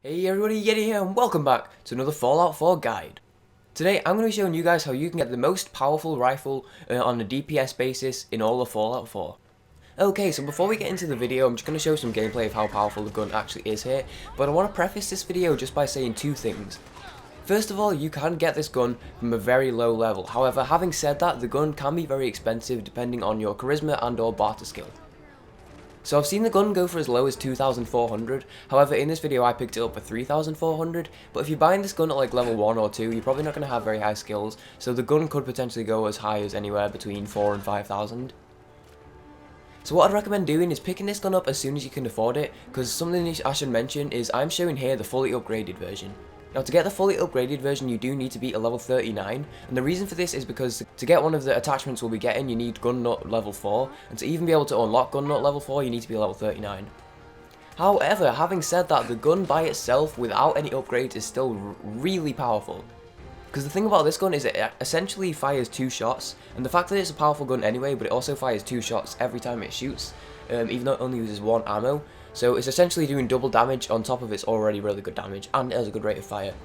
Hey everybody, Yeti here and welcome back to another Fallout 4 guide. Today I'm going to be showing you guys how you can get the most powerful rifle on a DPS basis in all of Fallout 4. Okay, so before we get into the video, I'm just going to show some gameplay of how powerful the gun actually is here, but I want to preface this video just by saying two things. First of all, you can get this gun from a very low level. However, having said that, the gun can be very expensive depending on your charisma and or barter skill. So I've seen the gun go for as low as 2,400, however in this video I picked it up for 3,400, but if you're buying this gun at like level 1 or 2, you're probably not going to have very high skills, so the gun could potentially go as high as anywhere between 4 and 5,000. So what I'd recommend doing is picking this gun up as soon as you can afford it, because something I should mention is I'm showing here the fully upgraded version. Now to get the fully upgraded version you do need to be a level 39, and the reason for this is because to get one of the attachments we'll be getting you need gun nut level 4, and to even be able to unlock gun nut level 4 you need to be a level 39. However, having said that, the gun by itself without any upgrades is still really powerful. Because the thing about this gun is it essentially fires 2 shots, and the fact that it's a powerful gun anyway, but it also fires 2 shots every time it shoots, even though it only uses 1 ammo. So it's essentially doing double damage on top of its already really good damage, and it has a good rate of fire.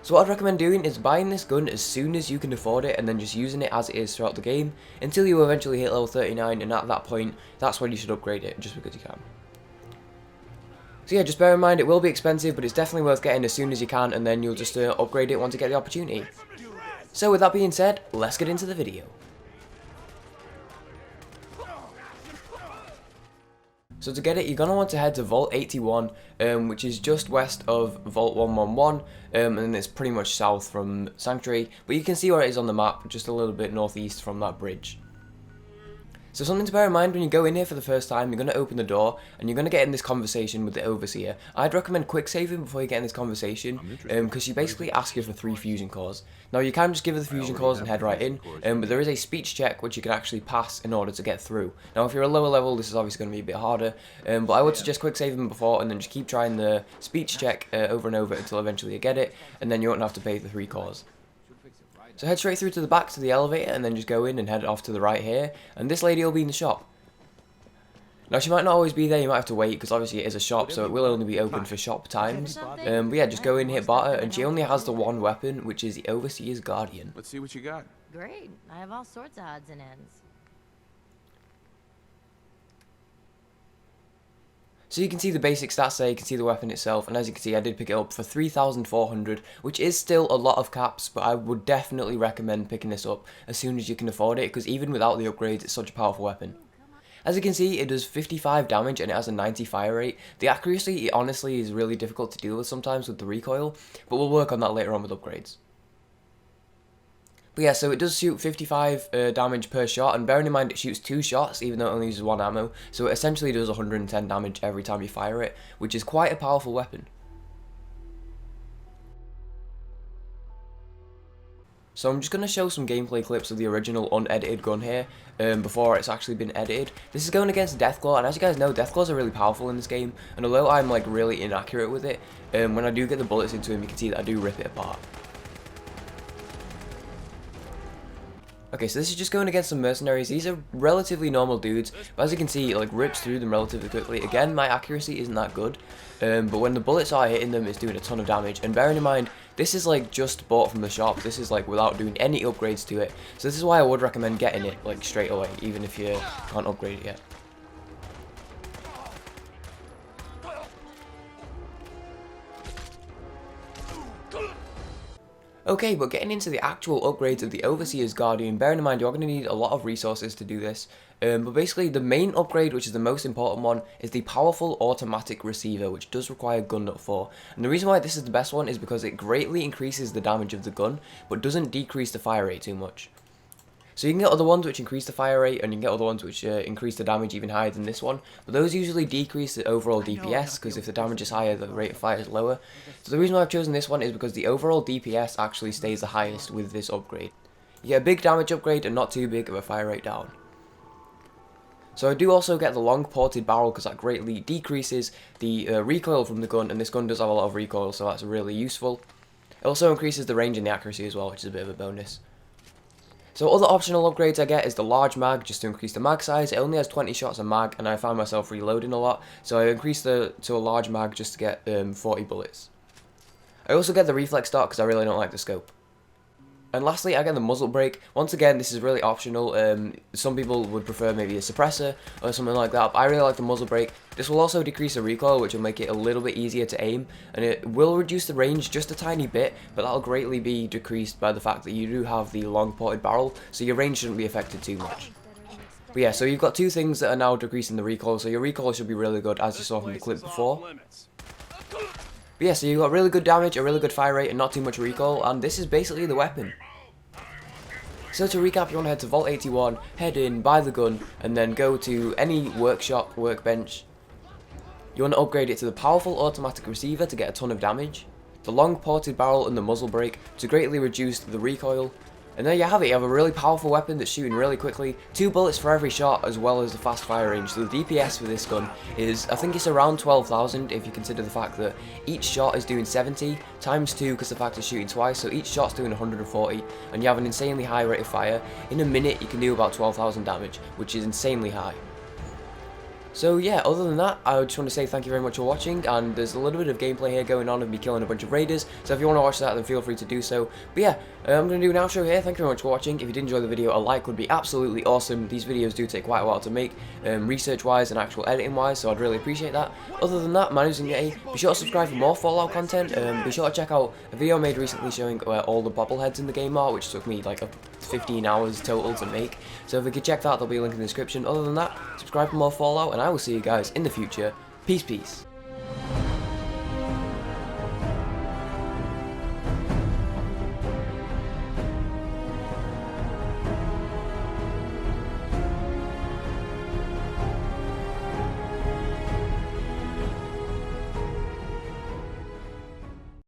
So what I'd recommend doing is buying this gun as soon as you can afford it, and then just using it as it is throughout the game, until you eventually hit level 39, and at that point, that's when you should upgrade it, just because you can. So yeah, just bear in mind it will be expensive, but it's definitely worth getting as soon as you can, and then you'll just upgrade it once you get the opportunity. So with that being said, let's get into the video. So to get it, you're going to want to head to Vault 81, which is just west of Vault 111, and it's pretty much south from Sanctuary, but you can see where it is on the map, just a little bit northeast from that bridge. So something to bear in mind when you go in here for the first time, you're going to open the door, and you're going to get in this conversation with the Overseer. I'd recommend quick saving before you get in this conversation, because she basically asks you for 3 fusion cores. Now you can just give her the fusion cores and head right in, but there is a speech check which you can actually pass in order to get through. Now if you're a lower level, this is obviously going to be a bit harder, but I would suggest quick saving before, and then just keep trying the speech check over and over until eventually you get it, and then you won't have to pay the 3 cores. So head straight through to the back to the elevator and then just go in and head off to the right here, and this lady will be in the shop. Now she might not always be there, you might have to wait because obviously it is a shop, so it will only be open for shop times. But yeah, just go in, hit barter, and she only has the one weapon, which is the Overseer's Guardian. Let's see what you got. Great. I have all sorts of odds and ends. So you can see the basic stats there, you can see the weapon itself, and as you can see I did pick it up for 3,400, which is still a lot of caps, but I would definitely recommend picking this up as soon as you can afford it, because even without the upgrades it's such a powerful weapon. As you can see, it does 55 damage and it has a 90 fire rate. The accuracy honestly is really difficult to deal with sometimes with the recoil, but we'll work on that later on with upgrades. But yeah, so it does shoot 55 damage per shot, and bearing in mind it shoots 2 shots even though it only uses 1 ammo, so it essentially does 110 damage every time you fire it, which is quite a powerful weapon. So I'm just going to show some gameplay clips of the original unedited gun here, before it's actually been edited. This is going against Deathclaw, and as you guys know, Deathclaws are really powerful in this game, and although I'm like really inaccurate with it, when I do get the bullets into him you can see that I do rip it apart. Okay, so this is just going against some mercenaries. These are relatively normal dudes, but as you can see, it like rips through them relatively quickly. Again, my accuracy isn't that good, but when the bullets are hitting them, it's doing a ton of damage. And bearing in mind, this is like just bought from the shop. This is like without doing any upgrades to it. So this is why I would recommend getting it like straight away, even if you can't upgrade it yet. Okay, but getting into the actual upgrades of the Overseer's Guardian, bearing in mind you're going to need a lot of resources to do this, but basically the main upgrade, which is the most important one, is the powerful automatic receiver, which does require gun nut 4. And the reason why this is the best one is because it greatly increases the damage of the gun, but doesn't decrease the fire rate too much. So you can get other ones which increase the fire rate, and you can get other ones which increase the damage even higher than this one, but those usually decrease the overall DPS, because if the damage is higher, the rate of fire is lower. So the reason why I've chosen this one is because the overall DPS actually stays the highest with this upgrade. You get a big damage upgrade and not too big of a fire rate down. So I do also get the long ported barrel, because that greatly decreases the recoil from the gun, and this gun does have a lot of recoil, so that's really useful. It also increases the range and the accuracy as well, which is a bit of a bonus. So other optional upgrades I get is the large mag, just to increase the mag size. It only has 20 shots a mag, and I found myself reloading a lot, so I increased to a large mag just to get 40 bullets. I also get the reflex dart because I really don't like the scope. And lastly, I get the muzzle brake. Once again, this is really optional. Some people would prefer maybe a suppressor or something like that, but I really like the muzzle brake. This will also decrease the recoil, which will make it a little bit easier to aim, and it will reduce the range just a tiny bit, but that'll greatly be decreased by the fact that you do have the long ported barrel, so your range shouldn't be affected too much. But yeah, so you've got two things that are now decreasing the recoil, so your recoil should be really good, as you saw from the clip before. But yeah, so you've got really good damage, a really good fire rate, and not too much recoil, and this is basically the weapon. So to recap, you want to head to Vault 81, head in, buy the gun, and then go to any workshop, workbench. You want to upgrade it to the powerful automatic receiver to get a ton of damage, the long ported barrel and the muzzle brake to greatly reduce the recoil. And there you have it, you have a really powerful weapon that's shooting really quickly, 2 bullets for every shot as well as the fast fire range. So the DPS for this gun is, I think it's around 12,000 if you consider the fact that each shot is doing 70 times 2 because the fact it's shooting twice, so each shot's doing 140 and you have an insanely high rate of fire. In a minute you can do about 12,000 damage, which is insanely high. So yeah, other than that, I just want to say thank you very much for watching, and there's a little bit of gameplay here going on of me killing a bunch of raiders, so if you want to watch that then feel free to do so. But yeah, I'm going to do an outro here. Thank you very much for watching. If you did enjoy the video, a like would be absolutely awesome. These videos do take quite a while to make, research wise and actual editing wise, so I'd really appreciate that. Other than that, my name is Yeti. Be sure to subscribe for more Fallout content. Be sure to check out a video I made recently showing where all the bobbleheads in the game are, which took me like 15 hours total to make, so if you could check that, there'll be a link in the description. Other than that, subscribe for more Fallout, and I will see you guys in the future. Peace.